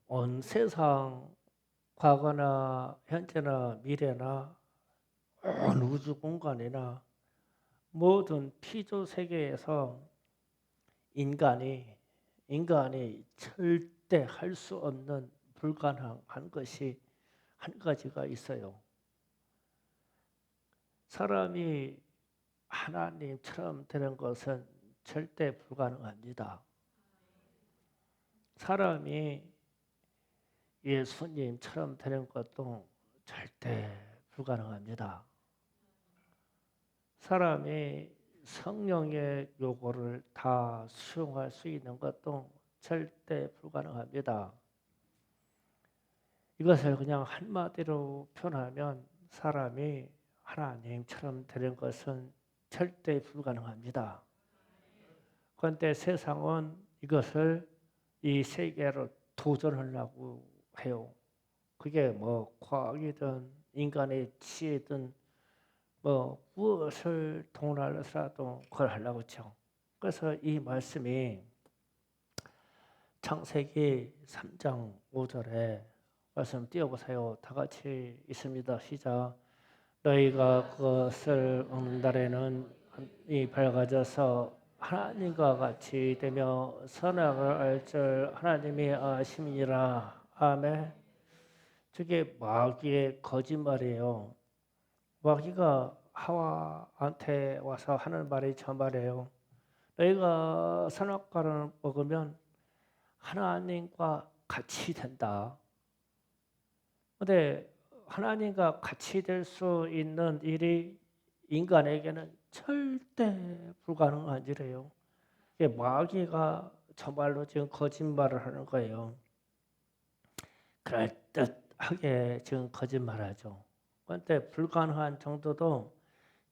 온 세상 과거나 현재나 미래나 온 우주 공간이나 모든 피조 세계에서 인간이 절대 할 수 없는 불가능한 것이 한 가지가 있어요. 사람이 하나님처럼 되는 것은 절대 불가능합니다. 사람이 예수님처럼 되는 것도 절대 불가능합니다. 사람이 성령의 요구를 다 수용할 수 있는 것도 절대 불가능합니다. 이것을 그냥 한마디로 표현하면 사람이 하나님처럼 되는 것은 절대 불가능합니다. 그런데 세상은 이것을 이 세계로 도전하려고 해요. 그게 뭐 과학이든 인간의 지혜든 무엇을 동원해서라도 그걸 하려고 했죠. 그래서 이 말씀이 창세기 3장 5절에 말씀 띄워보세요. 다 같이 있습니다. 시작. 너희가 그것을 먹는 날에는 이 밝아져서 하나님과 같이 되며 선악을 알 줄 하나님이 아심이니라. 아멘. 저게 마귀의 거짓말이에요. 마귀가 하와한테 와서 하는 말이 저 말이에요. 너희가 선악과를 먹으면 하나님과 같이 된다. 근데 하나님과 같이 될 수 있는 일이 인간에게는 절대 불가능한 일이에요. 마귀가 정말로 지금 거짓말을 하는 거예요. 그럴듯하게 지금 거짓말하죠. 그런데 불가능한 정도도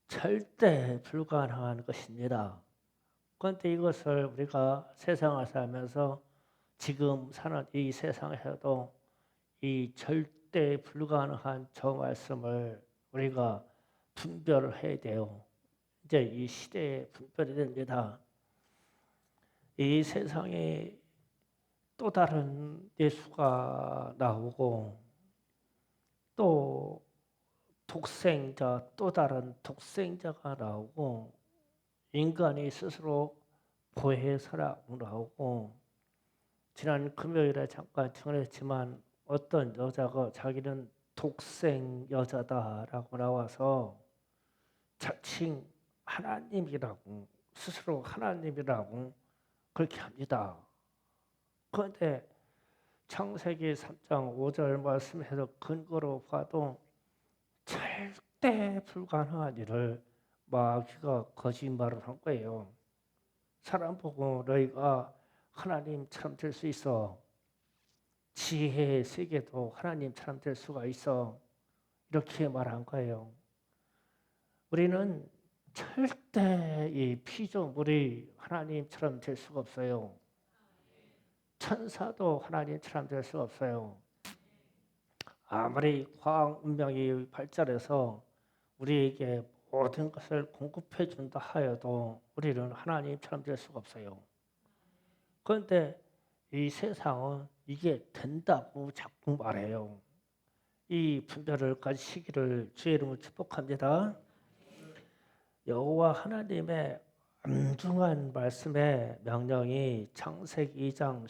절대 불가능한 것입니다. 그런데 이것을 우리가 세상을 살면서 지금 사는 이 세상에서도 이 절대 불가능한 저 말씀을 우리가 분별을 해야 돼요. 이제 이 시대에 분별이 됩니다. 이 세상에 또 다른 예수가 나오고 또 또 다른 독생자가 나오고 인간이 스스로 보혜사라고 나오고 지난 금요일에 잠깐 전했지만 어떤 여자가 자기는 독생 여자다라고 나와서 자칭 하나님이라고 스스로 하나님이라고 그렇게 합니다. 그런데 창세기 3장 5절 말씀에서 근거로 봐도 절대 불가능한 일을 마귀가 거짓말을 한 거예요. 사람 보고 너희가 하나님처럼 될 수 있어. 지혜의 세계도 하나님처럼 될 수가 있어. 이렇게 말한 거예요. 우리는 절대 이 피조물이 하나님처럼 될 수가 없어요. 천사도 하나님처럼 될 수가 없어요. 아무리 과학 문명이 발달해서 우리에게 모든 것을 공급해 준다 하여도 우리는 하나님처럼 될 수가 없어요. 그런데 이 세상은 이게 된다고 자꾸 말해요. 이 분별을 가지시기를 주의 이름으로 축복합니다. 여호와 하나님의 엄중한 말씀의 명령이 창세기 2장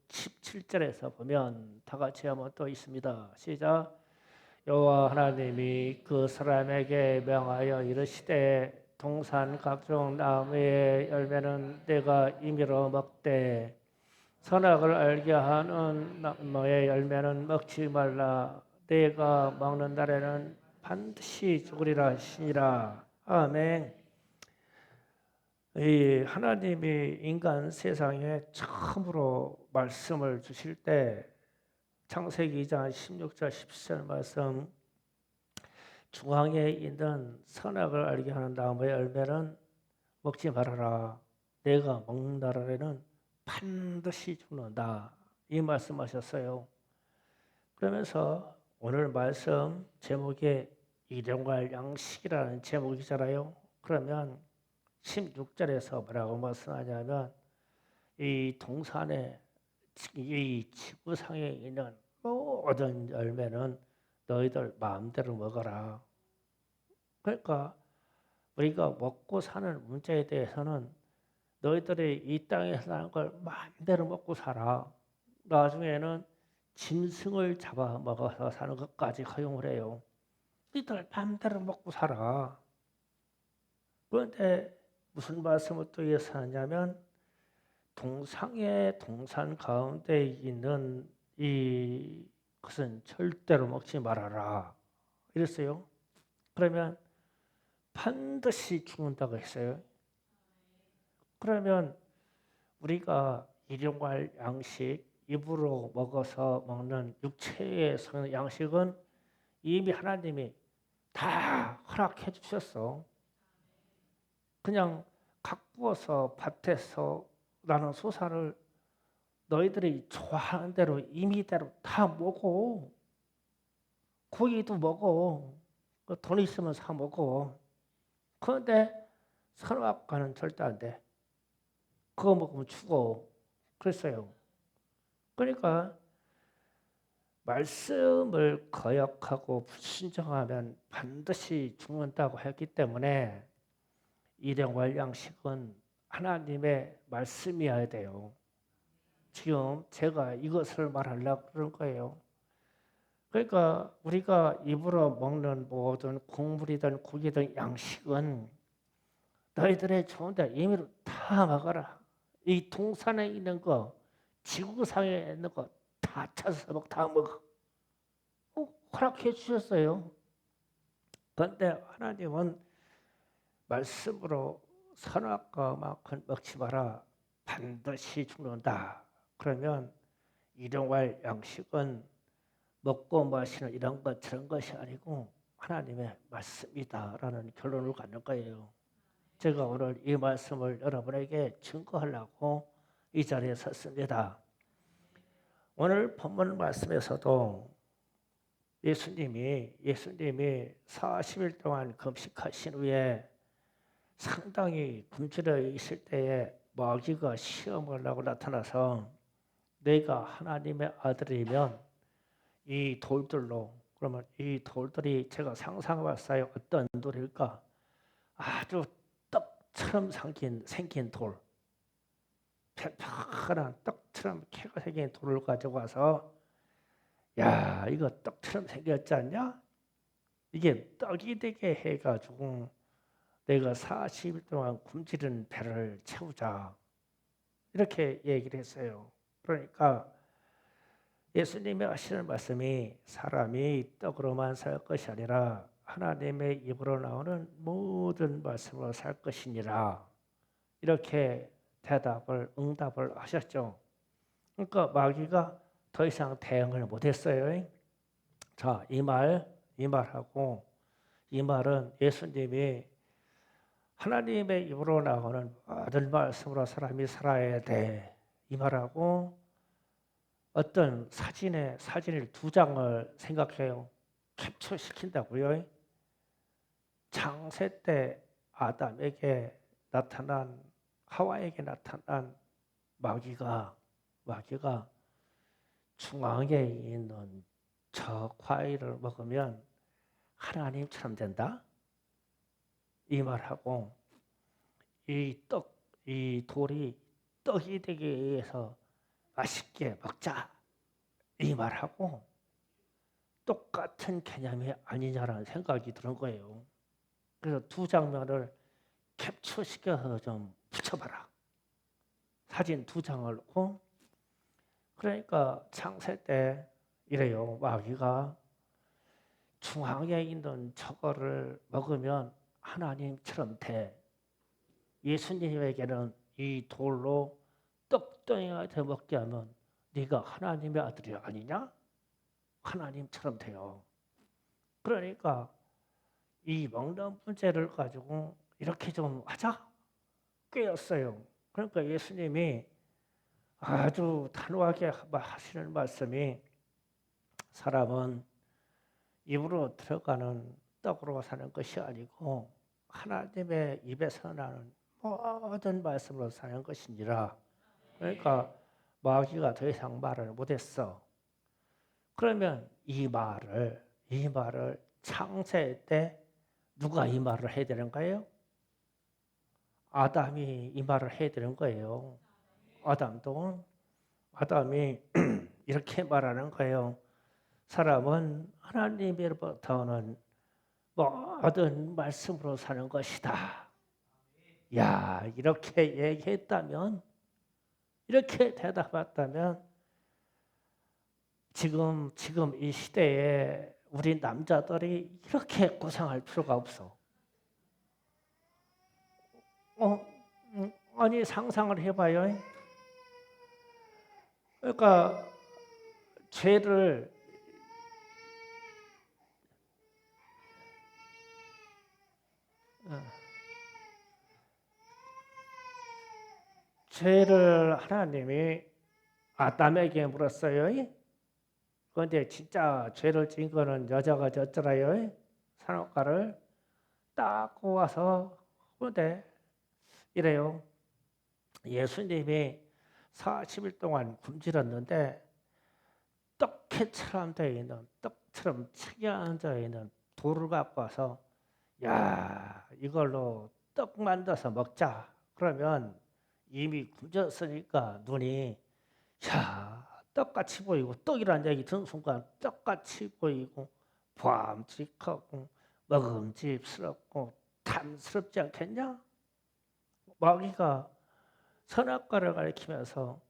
17절에서 보면 다 같이 한번 또 있습니다. 시작. 여호와 하나님이 그 사람에게 명하여 이르시되 동산 각종 나무의 열매는 내가 임의로 먹되 선악을 알게 하는 나무의 열매는 먹지 말라. 내가 먹는 날에는 반드시 죽으리라 하시니라. 아멘. 이 하나님이 인간 세상에 처음으로 말씀을 주실 때 창세기 2장 16절 17절 말씀 중앙에 있는 선악을 알게 하는 나무의 열매는 먹지 말아라. 내가 먹는 날에는 반드시 죽는다. 이 말씀하셨어요. 그러면서 오늘 말씀 제목이 일용할 양식이라는 제목이잖아요. 그러면 16절에서 뭐라고 말씀하냐면 이 동산에 이 지구상에 있는 모든 열매는 너희들 마음대로 먹어라. 그러니까 우리가 먹고 사는 문제에 대해서는 너희들이 이 땅에서 사는 걸 마음대로 먹고 살아. 나중에는 짐승을 잡아 먹어서 사는 것까지 허용을 해요. 너희들 마음대로 먹고 살아. 그런데 무슨 말씀을 또 위해서 하냐면 동상의 동산 가운데 있는 것은 절대로 먹지 말아라. 이랬어요. 그러면 반드시 죽는다고 했어요. 그러면 우리가 일용할 양식, 입으로 먹어서 먹는 육체의 양식은 이미 하나님이 다 허락해 주셨어. 그냥 가꾸어서 밭에서 나는 소사를 너희들이 좋아하는 대로 임의대로 다 먹어. 고기도 먹어. 돈 있으면 사 먹어. 그런데 선악과는 절대 안 돼. 그거 먹으면 죽어. 그랬어요. 그러니까 말씀을 거역하고 불순종하면 반드시 죽는다고 했기 때문에 일용할 양식은 하나님의 말씀이어야 돼요. 지금 제가 이것을 말하려고 그런 거예요. 그러니까 우리가 입으로 먹는 모든 국물이든 고기든 양식은 너희들의 좋은데 임의로 다 먹어라. 이 동산에 있는 거, 지구상에 있는 거 다 찾아서 다 먹어. 허락해 주셨어요. 그런데 하나님은 말씀으로 선악과만큼 먹지 마라. 반드시 죽는다. 그러면 일용할 양식은 먹고 마시는 이런 것 저런 것이 아니고 하나님의 말씀이다라는 결론을 갖는 거예요. 제가 오늘 이 말씀을 여러분에게 증거하려고 이 자리에 섰습니다. 오늘 본문 말씀에서도 예수님이 40일 동안 금식하신 후에 상당히 굶주려 있을 때에 마귀가 시험을 하고 나타나서 내가 하나님의 아들이면 이 돌들로, 그러면 이 돌들이 제가 상상해봤어요. 어떤 돌일까? 아주 떡처럼 생긴 돌, 편편한 떡처럼 캐가 생긴 돌을 가지고 와서 야, 이거 떡처럼 생겼지 않냐? 이게 떡이 되게 해가지고 내가 40일 동안 굶주린 배를 채우자. 이렇게 얘기를 했어요. 그러니까 예수님이 하시는 말씀이 사람이 떡으로만 살 것이 아니라 하나님의 입으로 나오는 모든 말씀으로 살 것이니라. 이렇게 응답을 하셨죠. 그러니까 마귀가 더 이상 대응을 못했어요. 자, 이 말하고 이 말은 예수님이 하나님의 입으로 나오는 모든 말씀으로 사람이 살아야 돼. 이 말하고 어떤 사진을 두 장을 생각해요. 캡처시킨다고요. 창세 때 아담에게 나타난 하와에게 나타난 마귀가 중앙에 있는 저 과일을 먹으면 하나님처럼 된다. 이 말하고 이 돌이 떡이 되기 위해서 맛있게 먹자. 이 말하고 똑같은 개념이 아니냐라는 생각이 드는 거예요. 그래서 두 장면을 캡처시켜서 좀 붙여봐라. 사진 두 장을 놓고 그러니까 창세 때 이래요. 마귀가 중앙에 있는 저거를 먹으면 하나님처럼 돼. 예수님에게는 이 돌로 떡덩이가 먹게 하면 네가 하나님의 아들이 아니냐? 하나님처럼 돼요. 그러니까 이 먹는 문제를 가지고 이렇게 좀 하자 꿰었어요. 그러니까 예수님이 아주 단호하게 하시는 말씀이 사람은 입으로 들어가는 떡으로 사는 것이 아니고 하나님의 입에서 나는 모든 말씀으로 사는 것이니라. 그러니까 마귀가 더 이상 말을 못했어. 그러면 이 말을 창세 때 누가 이 말을 해야 되는 거예요? 아담이 이 말을 해야 되는 거예요. 아담이 이렇게 말하는 거예요. 사람은 하나님으로부터는 모든 말씀으로 사는 것이다. 야, 이렇게 얘기했다면, 이렇게 대답했다면, 지금 이 시대에 우리 남자들이 이렇게 고생할 필요가 없어. 아니 상상을 해봐요. 그러니까 죄를 어, 하나님이 아담에게 물었어요. 그런데 진짜 죄를 지은 거는 여자가 졌더라요. 산업가를 딱 와서 그런데 이래요. 예수님이 40일 동안 굶주렸는데 떡처럼 되어 있는 떡처럼 책에 앉아 있는 돌을 갖고 와서 야 이걸로 떡 만들어서 먹자. 그러면 이미 굶었으니까 눈이 야 떡같이 보이고 떡이란 얘기 듣는 순간 떡같이 보이고 보암직하고 먹음직스럽고 탐스럽지 않겠냐? 마귀가 선악과를 가리키면서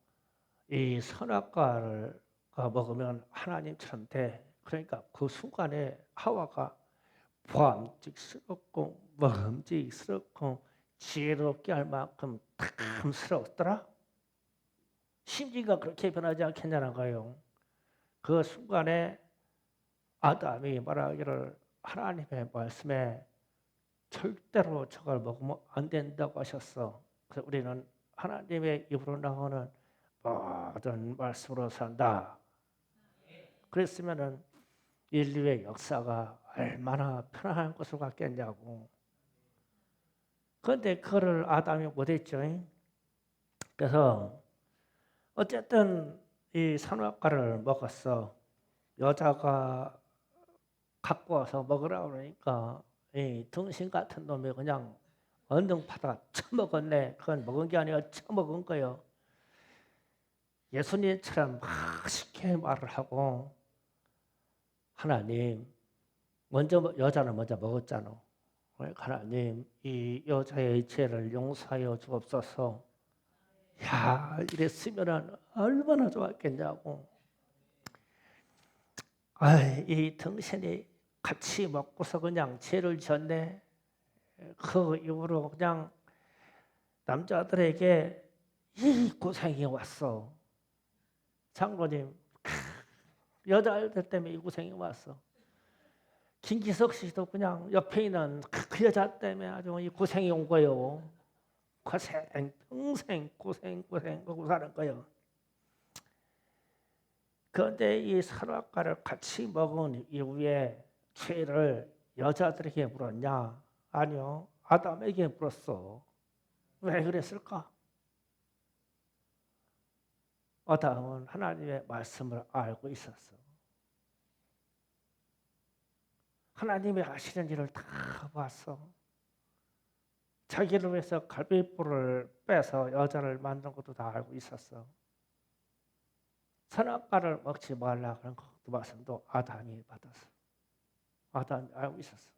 이 선악과를 먹으면 하나님처럼 돼. 그러니까 그 순간에 하와가 보암직스럽고 먹음직스럽고 지혜롭게 할 만큼 탐스러웠더라. 심지가 그렇게 변하지 않겠냐는 거예요. 그 순간에 아담이 말하기를 하나님의 말씀에 절대로 저걸 먹으면 안 된다고 하셨어. 그래서 우리는 하나님의 입으로 나오는 모든 말씀으로 산다. 그랬으면은 인류의 역사가 얼마나 편안한 것으로 갔겠냐고. 그런데 그거를 아담이 못했죠. 그래서 어쨌든 이 선악과를 먹었어. 여자가 갖고 와서 먹으라 그러니까 이 등신 같은 놈이 그냥 언등파다 처먹었네. 그건 먹은 게 아니라 처먹은 거예요. 예수님처럼 쉽게 말을 하고 하나님 여자는 먼저 먹었잖아. 하나님 이 여자의 죄를 용서하여 주옵소서. 야 이랬으면 얼마나 좋았겠냐고. 이 등신이 같이 먹고서 그냥 죄를 졌네. 그 이후로 그냥 남자들에게 이 고생이 왔어. 장로님 여자들 때문에 이 고생이 왔어. 김기석 씨도 그냥 옆에 있는 그 여자 때문에 아주 이 고생이 온 거예요. 평생 고생 하고 사는 거예요. 그런데 이 선악과를 같이 먹은 이후에 죄를 여자들에게 물었냐? 아니요. 아담에게 물었어. 왜 그랬을까? 아담은 하나님의 말씀을 알고 있었어. 하나님이 하시는 일을 다 봤어. 자기를 위해서 갈비뼈를 빼서 여자를 만든 것도 다 알고 있었어. 선악과를 먹지 말라 그런 것도 말씀도 아담이 받았어. 아담이 알고 있었어.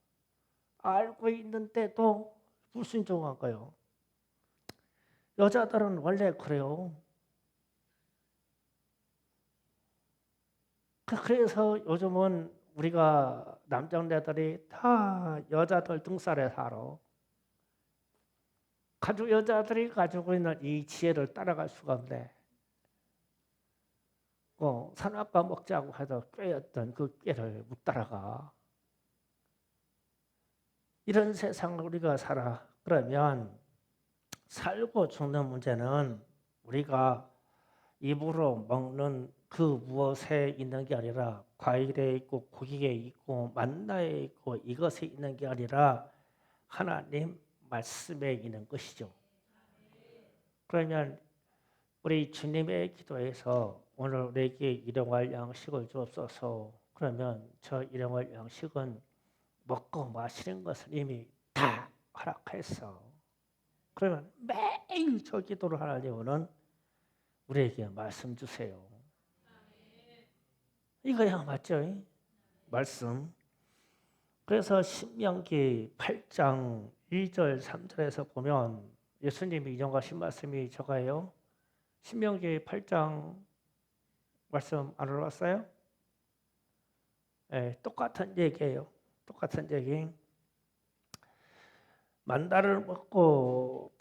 알고 있는데도 불순종한 거예요. 여자들은 원래 그래요. 그래서 요즘은 우리가 남자들이 다 여자들 등살에 살아. 여자들이 가지고 있는 이 지혜를 따라갈 수가 없네. 선악과 먹자고 해서 꾀였던 그 꾀를 못 따라가. 이런 세상을 우리가 살아. 그러면 살고 죽는 문제는 우리가 입으로 먹는 그 무엇에 있는 게 아니라 과일에 있고 고기에 있고 만나에 있고 이것에 있는 게 아니라 하나님 말씀에 있는 것이죠. 그러면 우리 주님의 기도에서 오늘 우리에게 일용할 양식을 주옵소서. 그러면 저 일용할 양식은 먹고 마시는 것을 이미 다 허락했어. 그러면 매일 저 기도를 하는 이유는 우리에게 말씀 주세요. 이거야 맞죠? 말씀. 그래서 신명기 8장 2절 3절에서 보면 예수님이 인용하신 말씀이 저거예요. 신명기 8장 말씀 안 올라왔어요? 네, 똑같은 얘기예요. 똑같은 얘기. 만다를 먹고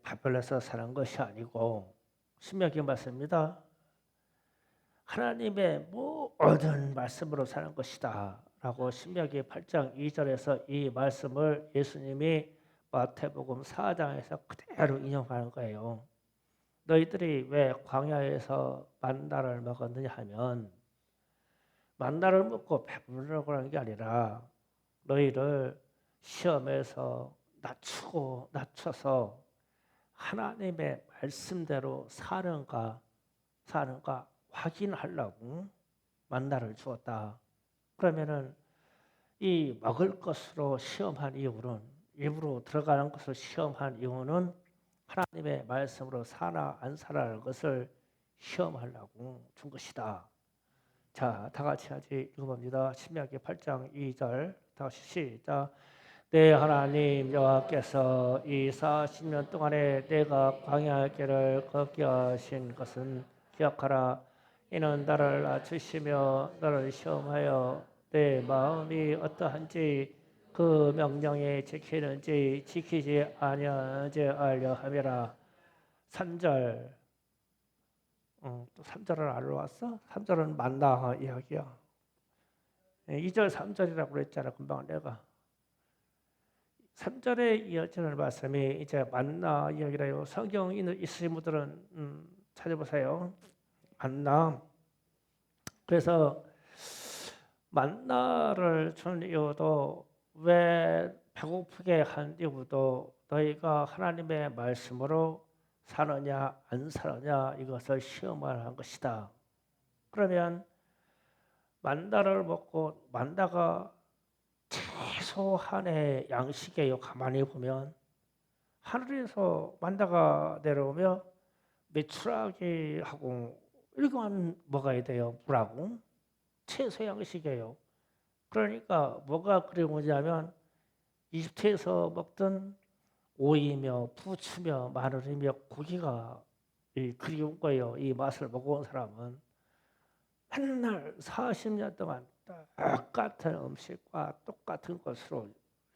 배불러서 사는 것이 아니고 신명기 말씀입니다. 하나님의 모든 말씀으로 사는 것이다 라고 신명기 8장 2절에서 이 말씀을 예수님이 마태복음 4장에서 그대로 인용하는 거예요. 너희들이 왜 광야에서 만나를 먹었느냐 하면 만나를 먹고 배부르려고 하는 게 아니라 너희를 시험에서 낮춰서 하나님의 말씀대로 사는가 확인하려고 만나를 주었다. 그러면은 이 먹을 것으로 시험한 이유는 입으로 들어가는 것을 시험한 이유는 하나님의 말씀으로 사나 안 사라는 것을 시험하려고 준 것이다. 자, 다 같이 읽어봅니다. 신명기 8장 2절 다시 시작. 내 하나님 여호와께서 이 40년 동안에 내가 광야의 길을 걷게 하신 것은 기억하라. 이는 나를 낮추시며 너를 시험하여 내 마음이 어떠한지 그 명령에 지키는지 지키지 아니하는지 알려 함이라. 3절. 또 3절을 알러 왔어? 3절은 만나 이야기야. 2절 3절이라고 그랬잖아. 금방 내가. 3절에 이어지는 말씀이 이제 만나 이야기래요. 성경 있으신 분들은 찾아보세요. 만나. 그래서 만나를 주는 이유도 왜 배고프게 한 이유도 너희가 하나님의 말씀으로 사느냐 안 사느냐 이것을 시험하는 것이다. 그러면 만나를 먹고 만나가 최소한의 양식이에요. 가만히 보면 하늘에서 만나가 내려오며 메추라기 하고 이거만 먹어야 돼요. 물하고 최소 양식이에요. 그러니까 뭐가 그리우냐면 이집트에서 먹던 오이며 부추며 마늘이며 고기가 그리운 거예요. 이 맛을 먹어온 사람은 맨날 40년 동안 똑같은 음식과 똑같은 것으로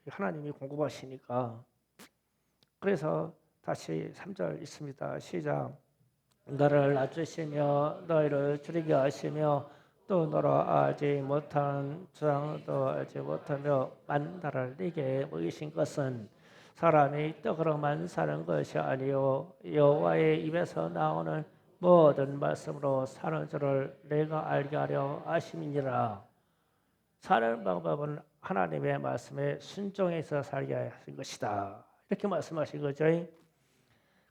하나님이 공급하시니까. 그래서 다시 3절 있습니다. 시작. 너를 낮추시며 너희를 줄이게 하시며 또 너로 알지 못한 주장도 알지 못하며 만나를 네게 먹이신 것은 사람이 떡으로만 사는 것이 아니요 여호와의 입에서 나오는 모든 말씀으로 사는 줄을 내가 알게 하려 하심이니라. 사는 방법은 하나님의 말씀에 순종해서 살게 하신 것이다. 이렇게 말씀하신 거죠.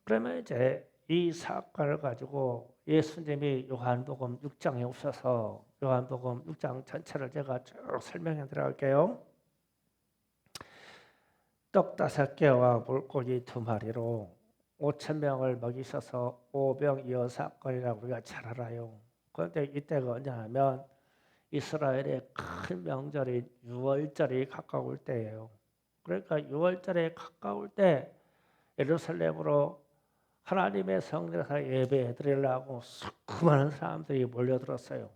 그러면 이제 이 사건을 가지고 예수님이 요한복음 6장에 오셔서 요한복음 6장 전체를 제가 쭉 설명해 드릴게요. 떡 5개와 물고기 2마리로 5,000명을 먹이셔서 오병이어 사건이라고 우리가 잘 알아요. 그런데 이때가 언제냐면 이스라엘의 큰 명절인 유월절이 가까울 때예요. 그러니까 유월절에 가까울 때 예루살렘으로 하나님의 성전에서 예배해 드리려고 수많은 사람들이 몰려들었어요.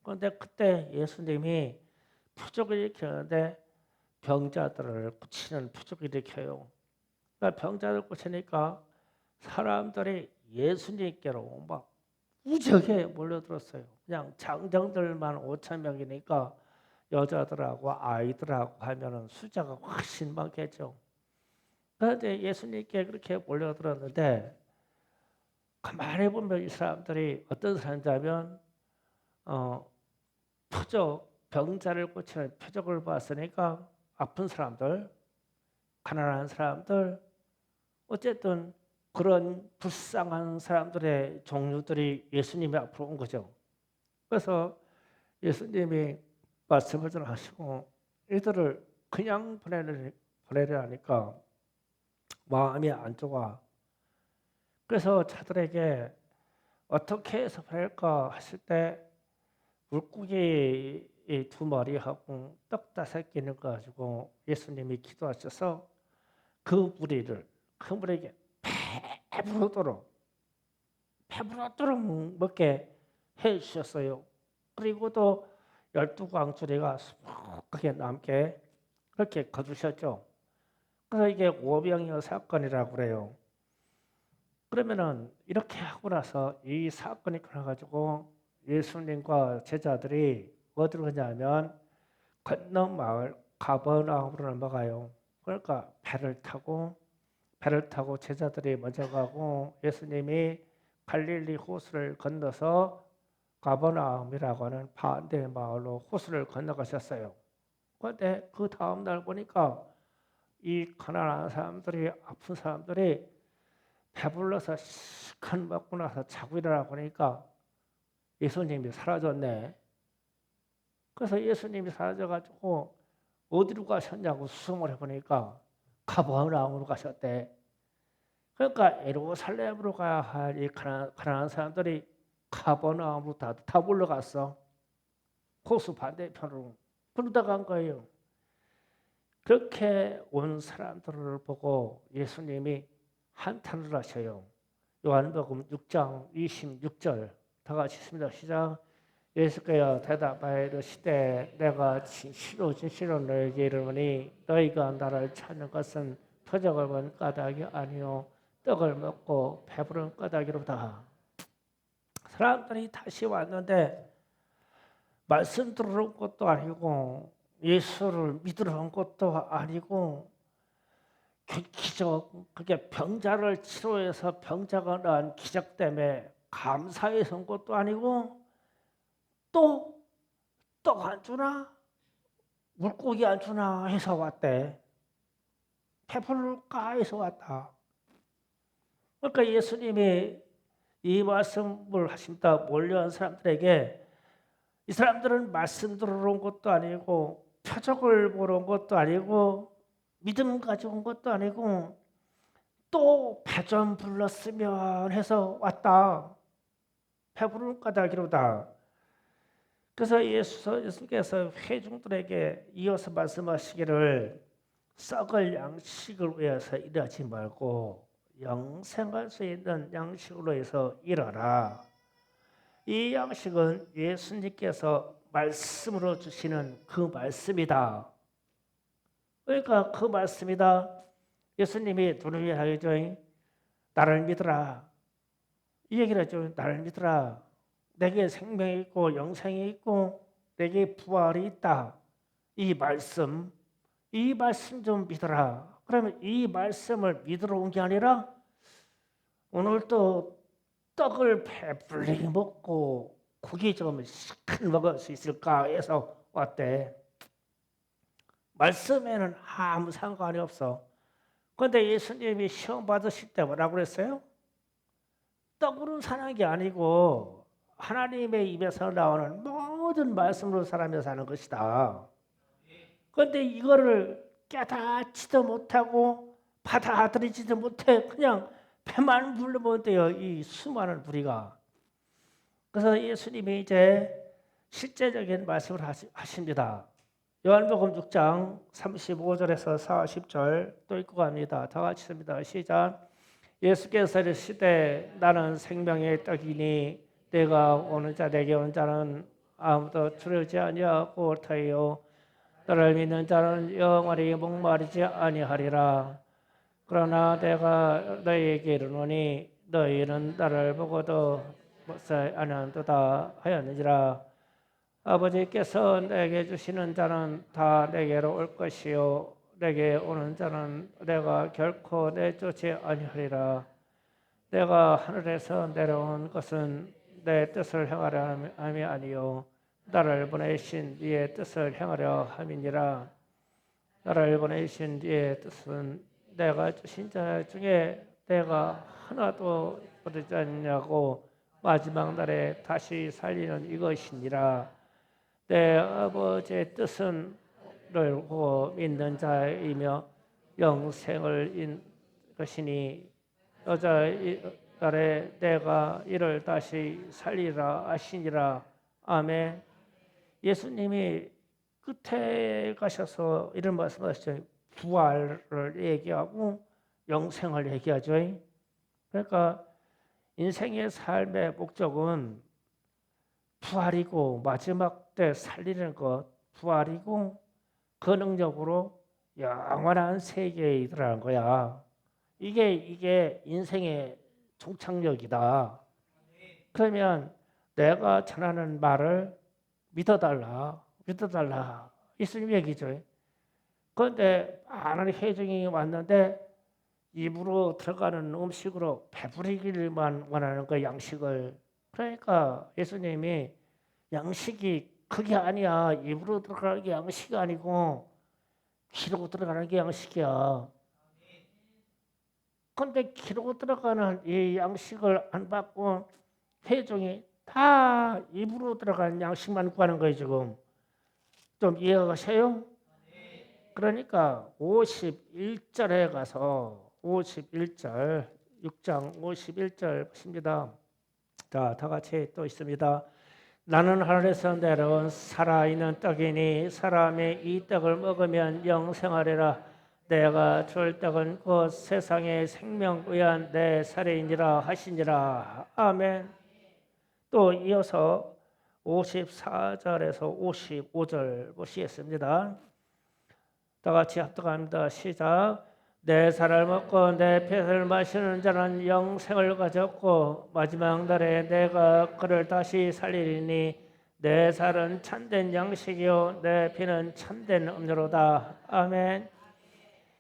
그런데 그때 예수님이 표적을 일으켰는데 병자들을 고치는 표적을 일으켜요. 그러니까 병자들 고치니까 사람들이 예수님께로 막 무지하게 몰려들었어요. 그냥 장정들만 5,000명이니까 여자들하고 아이들하고 하면은 숫자가 훨씬 많겠죠. 그런데 예수님께 그렇게 몰려들었는데 가만히 보면 이 사람들이 어떤 사람이냐면 표적, 병자를 고치는 표적을 봤으니까 아픈 사람들, 가난한 사람들, 어쨌든 그런 불쌍한 사람들의 종류들이 예수님 앞으로 온 거죠. 그래서 예수님이 말씀을 전하시고 이들을 그냥 보내려 하니까 마음이 안 좋아. 그래서 자들에게 어떻게 해서 보낼까 하실 때 물고기 2마리하고 떡 5개를 가지고 예수님이 기도하셔서 그 무리에게 배부르도록 먹게 해 주셨어요. 그리고 또 12광주리가 수북하게 남게 그렇게 거두셨죠. 그래서 이게 오병이어 사건이라고 그래요. 그러면은 이렇게 하고 나서 이 사건이 일어나가지고 예수님과 제자들이 어디로 가냐면 건너 마을 가버나움으로 넘어가요. 그러니까 배를 타고 제자들이 먼저 가고 예수님이 갈릴리 호수를 건너서 가버나움이라고 하는 반대 마을로 호수를 건너가셨어요. 그런데 그 다음 날 보니까 이 가난한 사람들이 아픈 사람들이 배불러서 실컷 먹고 나서 자고 일어나 보니까 예수님이 사라졌네. 그래서 예수님이 사라져가지고 어디로 가셨냐고 수송을 해보니까 가버나움으로 가셨대. 그러니까 예루살렘으로 가야 할 이 가난한 사람들이 가버나움으로 다 올라갔어. 호수 반대편으로. 그러다 간 거예요. 그렇게 온 사람들을 보고 예수님이 한탄을 하셔요. 요한복음 6장 26절 다 같이 있습니다. 시작. 예수께서 대답하여 이르시되 내가 진실로 너희에게 이르노니 너희가 나를 찾는 것은 표적을 본 까닭이 아니요 떡을 먹고 배부른 까닭이로다. 사람들이 다시 왔는데 말씀 들으러 온 것도 아니고 예수를 믿으러 온 것도 아니고 기적, 그게 병자를 치료해서 병자가 나은 기적 때문에 감사해서 온 것도 아니고 또 떡 안 주나? 물고기 안 주나 해서 왔대. 배부를까 해서 왔다. 그러니까 예수님이 이 말씀을 하십니다. 몰려온 사람들에게 이 사람들은 말씀 들으러 온 것도 아니고 표적을 보러 온 것도 아니고 믿음 가지고 온 것도 아니고 또 배 좀 불렀으면 해서 왔다. 배부를 까닭이로다. 그래서 예수께서 회중들에게 이어서 말씀하시기를 썩을 양식을 위해서 일하지 말고 영생할 수 있는 양식으로 해서 일하라. 이 양식은 예수님께서 말씀으로 주시는 그 말씀이다. 그러니까 그 말씀이다. 예수님이 누누이 하겠죠. 나를 믿으라. 이 얘기를 하죠. 나를 믿으라. 내게 생명이 있고 영생이 있고 내게 부활이 있다. 이 말씀 좀 믿어라. 그러면 이 말씀을 믿으러 온 게 아니라 오늘 또 떡을 배불리 먹고 고기 좀 실컷 먹을 수 있을까 해서 왔대. 말씀에는 아무 상관이 없어. 그런데 예수님이 시험 받으실 때 뭐라고 그랬어요? 떡으로 사는 게 아니고 하나님의 입에서 나오는 모든 말씀으로 사람이 사는 것이다. 그런데 이거를 깨닫지도 못하고 받아들이지도 못해 그냥 배만 불러면 돼요. 이 수많은 무리가. 그래서 예수님이 이제 실제적인 말씀을 하십니다. 요한복음 6장 35절에서 40절 또 읽고 갑니다. 다 같이 씁니다. 시작. 예수께서 이르시되 나는 생명의 떡이니 내가 오는 자 내게 온 자는 아무도 주르지 아니하고 옳다요 나를 믿는 자는 영원히 목마르지 아니하리라. 그러나 내가 너희에게 이르노니 너희는 나를 보고도 먹지 아니한도다 하였느니라. 아버지께서 내게 주시는 자는 다 내게로 올 것이요 내게 오는 자는 내가 결코 내쫓지 아니하리라. 내가 하늘에서 내려온 것은 내 뜻을 행하려 함이 아니요 나를 보내신 이의 뜻을 행하려 함이니라. 나를 보내신 이의 뜻은 내가 주신 자 중에 내가 하나도 버리지 않냐고 마지막 날에 다시 살리는 이것이니라. 내 아버지의 뜻은 를 믿는 자이며 영생을 인 것이니 여자 날에 내가 이를 다시 살리라 하시니라. 아멘. 예수님이 끝에 가셔서 이런 말씀하셨죠. 부활을 얘기하고 영생을 얘기하죠. 그러니까 인생의 삶의 목적은 부활이고 마지막 때 살리는 것, 부활이고 그 능력으로 영원한 세계에 이르라는 거야. 이게 인생의 종착역이다. 그러면 내가 전하는 말을 믿어달라. 예수님 얘기죠. 그런데 많은 회중이 왔는데 입으로 들어가는 음식으로 배부리기만 원하는 그 양식을. 그러니까 예수님이 양식이 그게 아니야. 입으로 들어가는 게 양식이 아니고 귀로 들어가는 게 양식이야. 그런데 귀로 들어가는 이 양식을 안 받고 회중이 다 입으로 들어가는 양식만 구하는 거예요. 지금 좀 이해가 가세요? 그러니까 51절에 가서 51절 6장 51절 보십니다. 자, 다 같이 또 있습니다. 나는 하늘에서 내려온 살아있는 떡이니 사람이 이 떡을 먹으면 영생하리라. 내가 줄 떡은 곧 세상의 생명 위한 내 살이니라 하시니라. 아멘. 또 이어서 54절에서 55절 보시겠습니다. 다 같이 합독합니다. 시작. 내 살을 먹고 내 피를 마시는 자는 영생을 가졌고 마지막 날에 내가 그를 다시 살리리니 내 살은 참된 양식이요 내 피는 참된 음료로다. 아멘.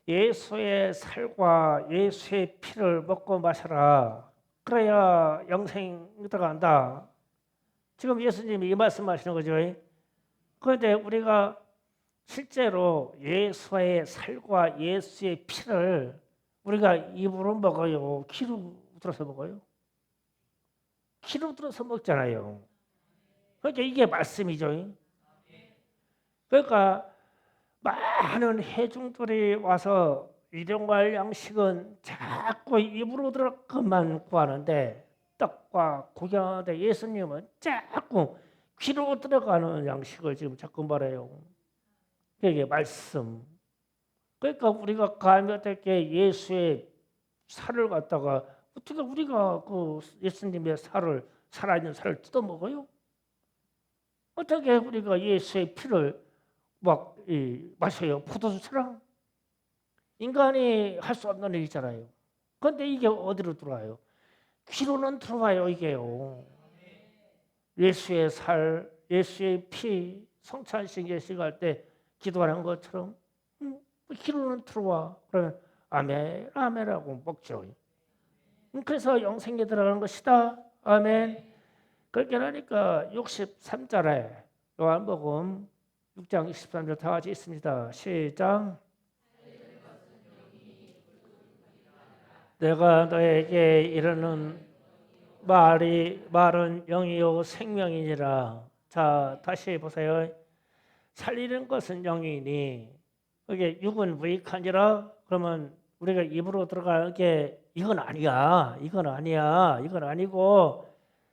예수의 살과 예수의 피를 먹고 마셔라. 그래야 영생이 들어간다. 지금 예수님이 이 말씀하시는 거죠. 그런데 우리가 실제로 예수의 살과 예수의 피를 우리가 입으로 먹어요? 귀로 들어서 먹어요? 귀로 들어서 먹잖아요. 그러니까 이게 말씀이죠. 그러니까 많은 회중들이 와서 일용할 양식은 자꾸 입으로 들어갈 것만 구하는데 떡과 고기하는데 예수님은 자꾸 귀로 들어가는 양식을 지금 자꾸 말해요. 그게 말씀. 그러니까 우리가 감히 어떻게 예수의 살을 갖다가 어떻게 우리가 그 예수님의 살을 살아있는 살을 뜯어 먹어요? 어떻게 우리가 예수의 피를 막 마셔요? 포도주처럼? 인간이 할 수 없는 일이잖아요. 그런데 이게 어디로 들어와요? 귀로는 들어와요. 이게요. 예수의 살, 예수의 피, 성찬식 예식할 때 기도하는 것처럼 귀로는 들어와. 그러면 아멘, 아멘하고 먹죠. 그래서 영생에 들어가는 것이다. 아멘. 그렇게 하니까 63절에 요한복음 6장 23절 다 같이 있습니다. 시작. 내가 너에게 이르는 말은 영이요 생명이니라. 자, 다시 보세요. 살리는 것은 영이니 그게 육은 무익하니라. 그러면 우리가 입으로 들어가는 게 이건 아니야. 이건 아니야. 이건 아니고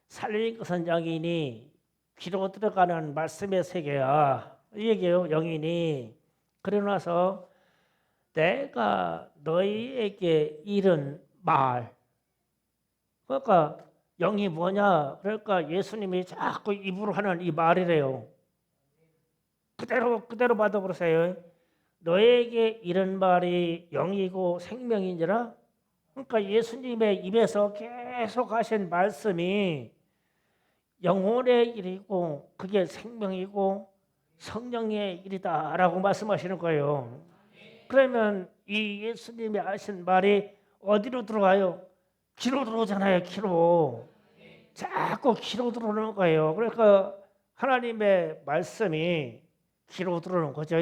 살리는 것은 영이니 귀로 들어가는 말씀의 세계야. 이 얘기예요. 영이니. 그러고 나서 내가 너희에게 이른 말. 그러니까 영이 뭐냐? 그러니까 예수님이 자꾸 입으로 하는 이 말이래요. 그대로 받아보세요. 너에게 이런 말이 영이고 생명이니라. 그러니까 예수님의 입에서 계속 하신 말씀이 영혼의 일이고 그게 생명이고 성령의 일이다라고 말씀하시는 거예요. 그러면 이 예수님이 하신 말이 어디로 들어가요? 귀로 들어오잖아요. 귀로. 자꾸 귀로 들어오는 거예요. 그러니까 하나님의 말씀이 귀로 들어오는 거죠.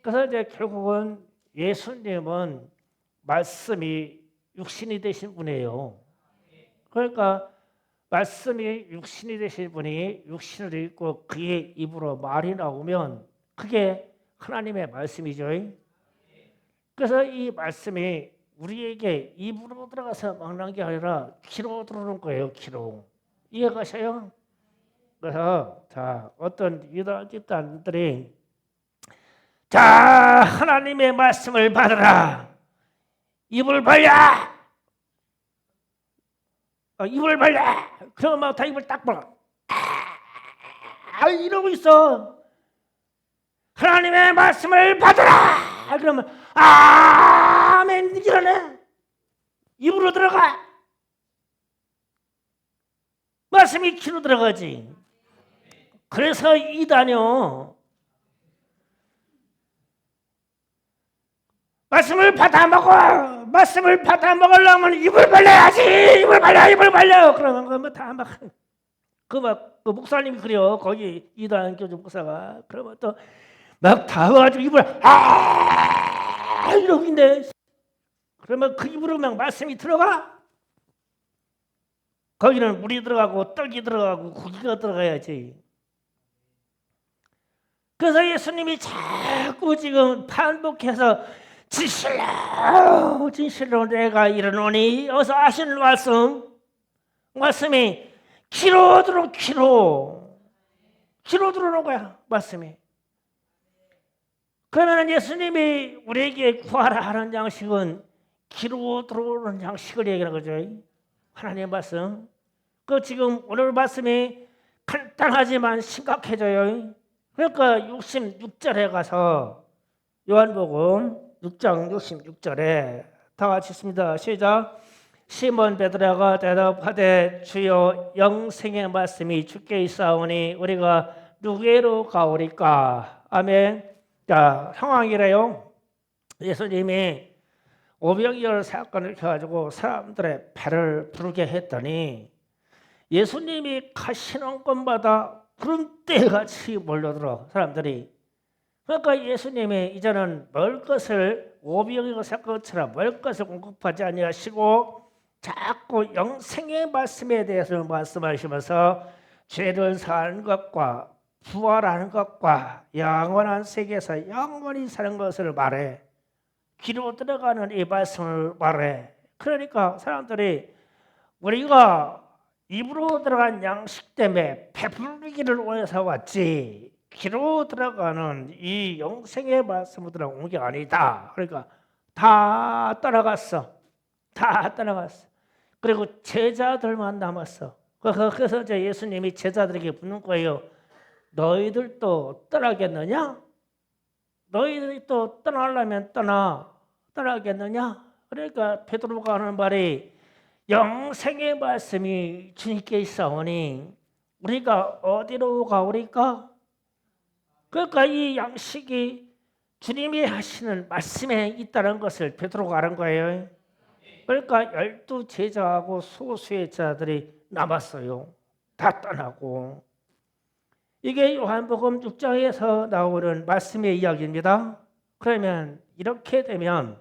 그래서 이제 결국은 예수님은 말씀이 육신이 되신 분이에요. 그러니까 말씀이 육신이 되신 분이 육신을 입고 그의 입으로 말이 나오면 그게 하나님의 말씀이죠. 그래서 이 말씀이 우리에게 입으로 들어가서 막는 게 아니라 귀로 들어오는 거예요. 귀로. 이해가셔요? 그래서 자, 어떤 유다 집단들이 자, 하나님의 말씀을 받으라. 입을 벌려. 입을 벌려. 그러면 막 다 입을 딱 벌어. 이러고 있어. 하나님의 말씀을 받으라. 그러면 아멘 이러네. 입으로 들어가. 말씀이 귀로 들어가지. 그래서 이단요. 말씀을 받아 먹어. 말씀을 받아 먹으려면 입을 벌려야지. 입을 벌려. 입을 벌려. 그러면 다 막 그 목사님이 그래요. 거기 이단 교주 목사가. 그러면 또 막 다 와가지고 입을 이러고 있는데 그러면 그 입으로 막 말씀이 들어가? 거기는 물이 들어가고 떡이 들어가고 고기가 들어가야지. 그래서 예수님이 자꾸 지금 반복해서 진실로 내가 이르노니 어서 하시는 말씀이 귀로 들어오는 거야. 말씀이. 그러면 예수님이 우리에게 구하라 하는 양식은 귀로 들어오는 양식을 얘기하는 거죠. 하나님의 말씀. 그 지금 오늘 말씀이 간단하지만 심각해져요. 그러니까 66절에 가서 요한복음 6장 66절에 다 같이 읽습니다. 시작. 시몬 베드로가 대답하되 주여 영생의 말씀이 주께 있사오니 우리가 누구에로 가오리까? 아멘. 자, 상황이래요. 예수님이 오병이어 사건을 켜가지고 사람들의 배를 부르게 했더니 예수님이 가시는 곳마다 구름대같이 몰려들어 사람들이. 그러니까 예수님이 이제는 먹을 것을 오병이어 사건처럼 먹을 것을 공급하지 아니하시고 자꾸 영생의 말씀에 대해서 말씀하시면서 죄를 사는 것과 부활하는 것과 영원한 세계에서 영원히 사는 것을 말해. 귀로 들어가는 이 말씀을 말해. 그러니까 사람들이 우리가 입으로 들어간 양식 때문에 배부르기를 원해서 왔지 귀로 들어가는 이 영생의 말씀으로 들어온 게 아니다. 그러니까 다 떠나갔어. 그리고 제자들만 남았어. 그래서 이제 예수님이 제자들에게 묻는 거예요. 너희들도 떠나겠느냐? 너희들이 또 떠나려면 떠나겠느냐? 그러니까 베드로가 하는 말이 영생의 말씀이 주님께 있사오니 우리가 어디로 가오리까? 그러니까 이 양식이 주님이 하시는 말씀에 있다는 것을 베드로가 아는 거예요. 그러니까 12 제자하고 소수의 자들이 남았어요. 다 떠나고. 이게 요한복음 6장에서 나오는 말씀의 이야기입니다. 그러면 이렇게 되면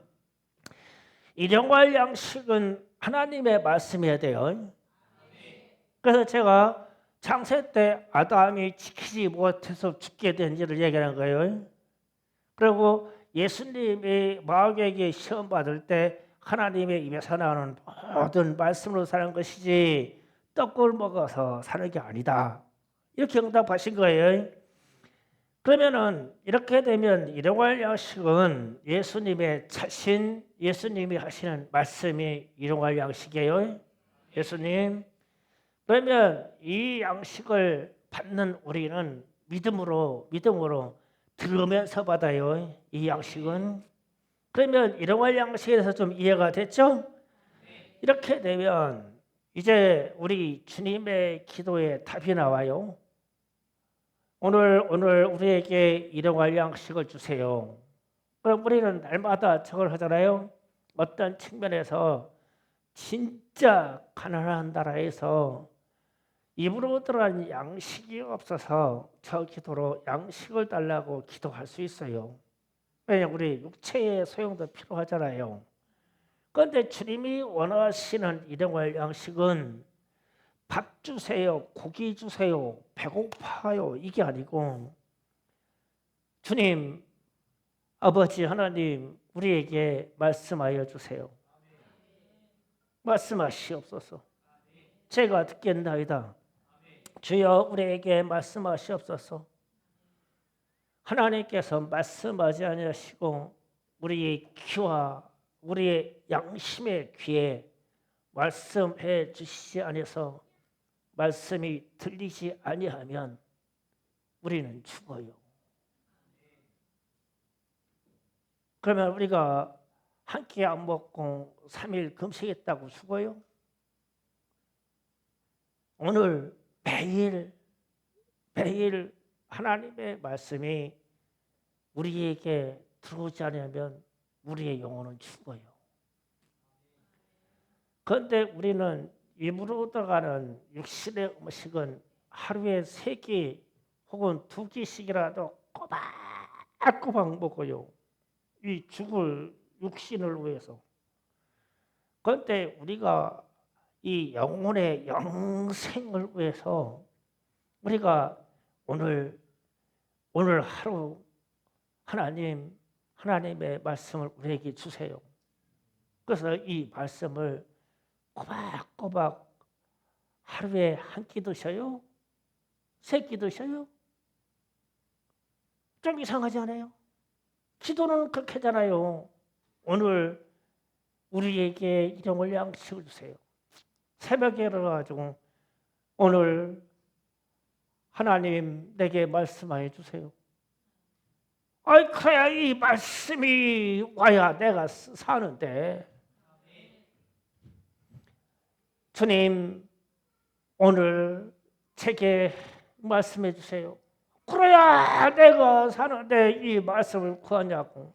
일용할 양식은 하나님의 말씀이어야 돼요. 그래서 제가 창세 때 아담이 지키지 못해서 죽게 된 일을 얘기하는 거예요. 그리고 예수님이 마귀에게 시험 받을 때 하나님의 입에서 나오는 모든 말씀으로 사는 것이지 떡을 먹어서 사는 게 아니다. 이렇게 응답하신 거예요. 그러면은 이렇게 되면 일용할 양식은 예수님의 자신, 예수님이 하시는 말씀이 일용할 양식이에요. 예수님. 그러면 이 양식을 받는 우리는 믿음으로 들으면서 받아요. 이 양식은. 그러면 일용할 양식에 대해서 좀 이해가 됐죠? 이렇게 되면 이제 우리 주님의 기도에 답이 나와요. 오늘 우리에게 일용할 양식을 주세요. 그럼 우리는 날마다 저걸 하잖아요. 어떤 측면에서 진짜 가난한 나라에서 입으로 들어간 양식이 없어서 저 기도로 양식을 달라고 기도할 수 있어요. 왜냐하면 우리 육체의 소용도 필요하잖아요. 그런데 주님이 원하시는 일용할 양식은 밥 주세요, 고기 주세요, 배고파요 이게 아니고 주님, 아버지 하나님 우리에게 말씀하여 주세요. 말씀하시옵소서. 제가 듣겠나이다. 주여 우리에게 말씀하시옵소서. 하나님께서 말씀하지 아니하시고 우리의 귀와 우리의 양심의 귀에 말씀해 주시지 아니해서 말씀이 들리지 아니하면 우리는 죽어요. 그러면 우리가 한 끼 안 먹고 3일 금식했다고 죽어요? 오늘 매일 하나님의 말씀이 우리에게 들어오지 않으면 우리의 영혼은 죽어요. 그런데 우리는 입으로 들어가는 육신의 음식은 하루에 3끼 혹은 2끼씩이라도 꼬박꼬박 먹어요. 이 죽을 육신을 위해서. 그런데 우리가 이 영혼의 영생을 위해서 우리가 오늘 하루 하나님의 말씀을 우리에게 주세요. 그래서 이 말씀을 꼬박꼬박 하루에 한 끼 드셔요? 3끼 드셔요? 좀 이상하지 않아요? 기도는 그렇게 하잖아요. 오늘 우리에게 일용할 양식을 주세요. 새벽에 일어나가지고 오늘 하나님 내게 말씀하여 주세요. 아이 그래야 이 말씀이 와야 내가 사는데 주님 오늘 제게 말씀해 주세요. 그래야 내가 사는데 이 말씀을 구하냐고.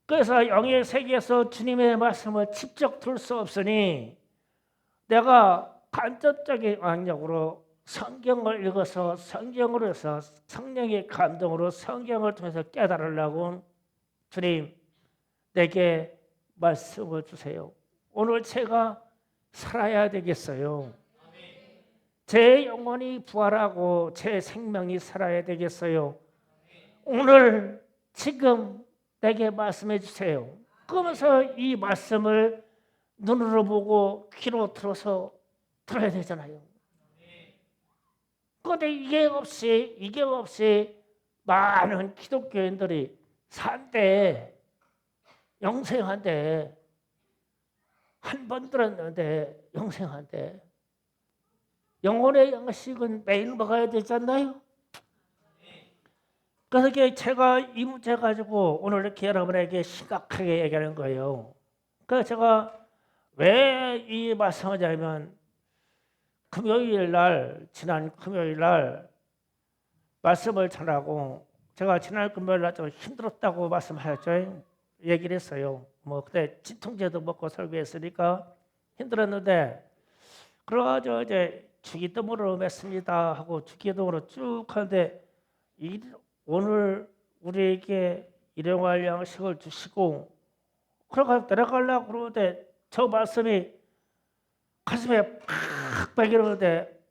그래서 영의 세계에서 주님의 말씀을 직접 들을 수 없으니 내가 간접적인 방향으로 성경을 읽어서 성경으로 해서 성령의 감동으로 성경을 통해서 깨달으려고 주님 내게 말씀을 주세요. 오늘 제가 살아야 되겠어요. 제 영혼이 부활하고 제 생명이 살아야 되겠어요. 오늘 지금 내게 말씀해 주세요. 그러면서 이 말씀을 눈으로 보고 귀로 들어서 들어야 되잖아요. 그런데 이게 없이 많은 기독교인들이 산대 영생한데 한 번 들었는데 영생한데 영혼의 양식은 매일 먹어야 되지 않나요? 그래서 제가 이 문제 가지고 오늘 이렇게 여러분에게 심각하게 얘기하는 거예요. 그래서 제가 왜 이 말씀하자면 지난 금요일 날 말씀을 전하고 제가 지난 금요일 날 좀 힘들었다고 말씀하셨죠. 얘기를 했어요. 뭐 그때 진통제도 먹고 설교했으니까 힘들었는데 그래가지고 이제 주기도문으로 맺습니다 하고 주기도문으로 쭉 하는데 오늘 우리에게 일용할 양식을 주시고 그러고 내려가려고 그러는데 저 말씀이 가슴에 팍 박이는데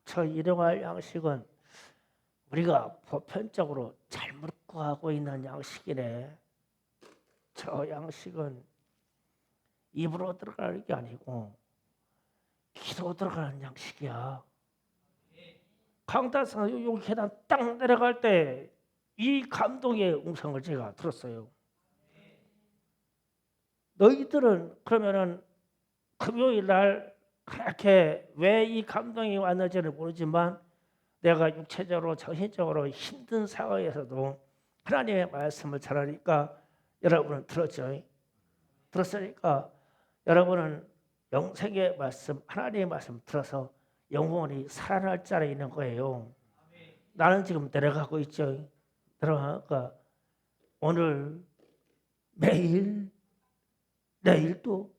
저 일용할 양식은 우리가 보편적으로 잘못 구하고 있는 양식이네. 저 양식은 입으로 들어가는 게 아니고 귀로 들어가는 양식이야. 강다성 요 계단 딱 내려갈 때 이 감동의 음성을 제가 들었어요. 너희들은 그러면은 금요일 날 그렇게 왜 이 감동이 왔는지를 모르지만 내가 육체적으로 정신적으로 힘든 상황에서도 하나님의 말씀을 전하니까 여러분은 들었죠. 들었으니까 여러분은 영생의 말씀 하나님의 말씀 들어서 영혼이 살아날 자리에 있는 거예요. 나는 지금 내려가고 있죠. 내려가니까 오늘 매일 내일도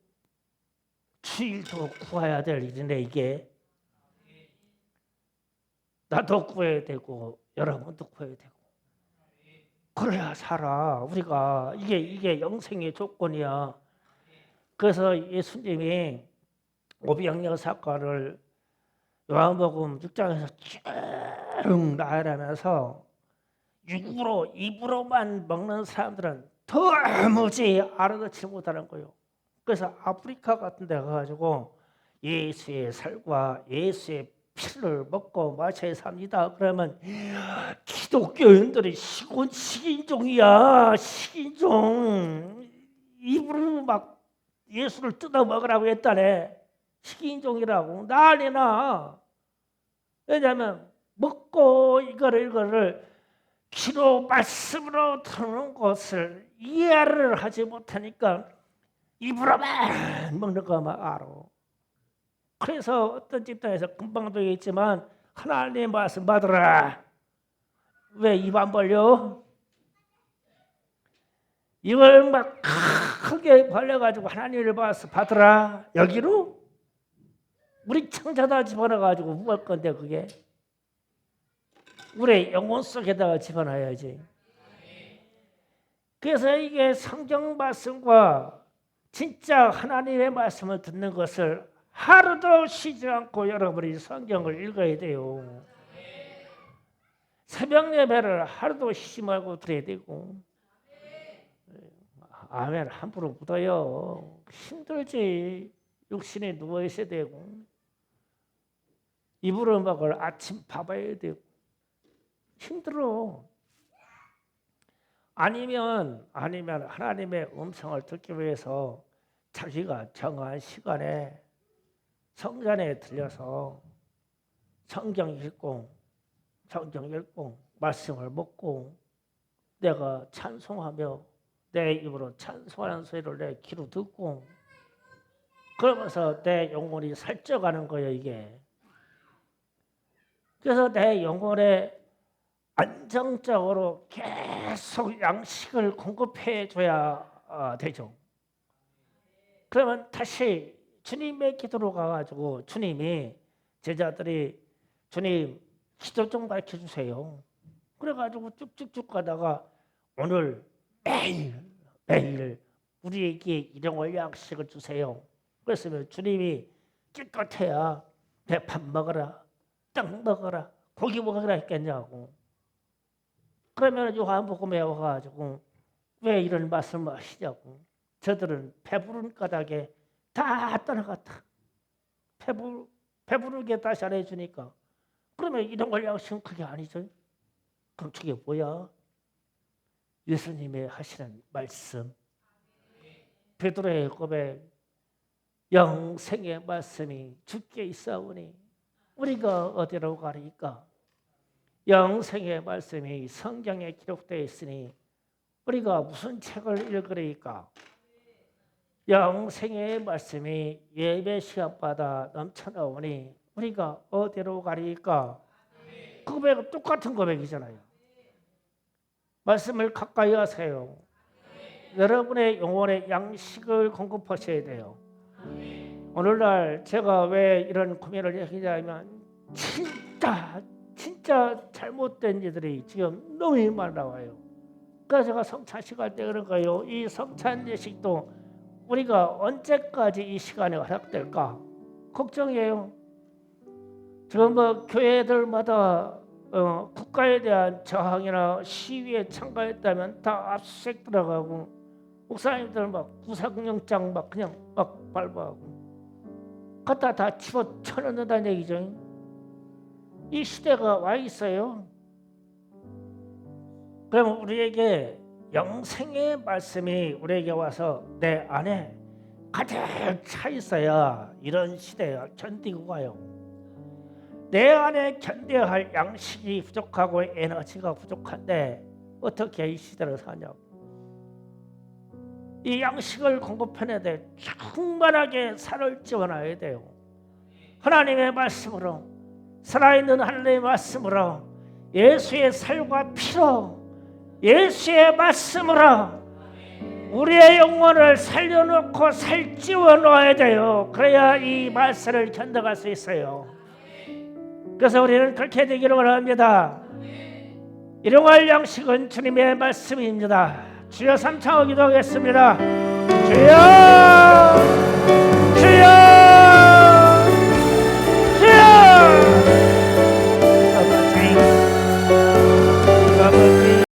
주일도 구해야 될 일인데 이게 나도 구해야 되고 여러분도 구해야 되고 그래야 살아. 우리가 이게 영생의 조건이야. 그래서 예수님이 오병이어 사건을 요한복음 6장에서 쭉 나열하면서 육으로 입으로만 먹는 사람들은 도무지 알아듣지 못하는 거예요. 그래서 아프리카 같은 데 가가지고 예수의 살과 예수의 피를 먹고 마셔야 삽니다. 그러면 기독교인들이 식인종이야. 식인종. 입으로 막 예수를 뜯어 먹으라고 했다네. 식인종이라고 난리나. 왜냐하면 먹고 이거를 귀로 말씀으로 듣는 것을 이해를 하지 못하니까 입으로만 먹는 것만 알아. 그래서 어떤 집단에서 금방 되겠지만 하나님의 말씀 받으라. 왜 입 안 벌려? 입을 막 크게 벌려가지고 하나님의 말씀 받으라. 여기로? 우리 청자다 집어넣어가지고 뭐 할 건데 그게? 우리 영혼 속에다가 집어넣어야지. 그래서 이게 성경 말씀과 진짜 하나님의 말씀을 듣는 것을 하루도 쉬지 않고 여러분이 성경을 읽어야 돼요. 새벽 예배를 하루도 쉬지 말고 드려야 되고. 아멘. 함부로 묻어요. 힘들지. 육신에 누워 있어야 되고. 이불을 먹을 아침 봐봐야 되고. 힘들어. 아니면 하나님의 음성을 듣기 위해서 자기가 정한 시간에 성전에 들려서 성경 읽고 말씀을 먹고 내가 찬송하며 내 입으로 찬송하는 소리를 내 귀로 듣고 그러면서 내 영혼이 살쪄가는 거예요 이게. 그래서 내 영혼에 안정적으로 계속 양식을 공급해 줘야 되죠. 그러면 다시 주님의 기도로 가가지고 주님이 제자들이 주님 기도 좀 가르쳐 주세요. 그래가지고 쭉쭉쭉 가다가 오늘 매일 우리에게 일용할 양식을 주세요. 그랬으면 주님이 기껏해야 내 밥 먹어라, 떡 먹어라, 고기 먹어라 했겠냐고. 그러면 요한복음에 와가지고 왜 이런 말씀을 하시냐고. 저들은 배부른 까닭에 다 떠나갔다. 배부르게 다시 안 해주니까. 그러면 이런 걸 양식은 그게 아니죠. 그럼 저게 뭐야? 예수님의 하시는 말씀. 베드로의 고백. 영생의 말씀이 주께 있사오니 우리가 어디로 가리까? 영생의 말씀이 성경에 기록되어 있으니 우리가 무슨 책을 읽으리까? 영생의 말씀이 예배 시간마다 넘쳐나오니 우리가 어디로 가리까? 그 고백은 똑같은 고백이잖아요. 말씀을 가까이 하세요. 여러분의 영혼에 양식을 공급하셔야 돼요. 오늘날 제가 왜 이런 고민을 하냐면 진짜 잘못된 일들이 지금 너무 많이 나와요. 그래서 제가 성찬식 할 때 그런 거예요. 이 성찬 예식도 우리가 언제까지 이 시간에 허락될까? 걱정이에요. 지금 뭐 교회들마다 국가에 대한 저항이나 시위에 참가했다면 다 압수수색 들어가고 목사님들 막 구속영장 막 그냥 막 발부하고 갖다 다 집어쳐넣는다는 얘기죠. 이 시대가 와 있어요. 그럼 우리에게 영생의 말씀이 우리에게 와서 내 안에 가득 차 있어야 이런 시대에 견디고 가요. 내 안에 견뎌야 할 양식이 부족하고 에너지가 부족한데 어떻게 이 시대를 사냐고. 이 양식을 공급해내야 돼. 충만하게 살을 지어놔야 돼요. 하나님의 말씀으로, 살아있는 하나님의 말씀으로, 예수의 살과 피로, 예수의 말씀으로 우리의 영혼을 살려놓고 살찌워 놓아야 돼요. 그래야 이 말씀을 견뎌갈 수 있어요. 그래서 우리는 그렇게 되기를 원합니다. 일용할 양식은 주님의 말씀입니다. 주여 삼창을 기도하겠습니다. 주여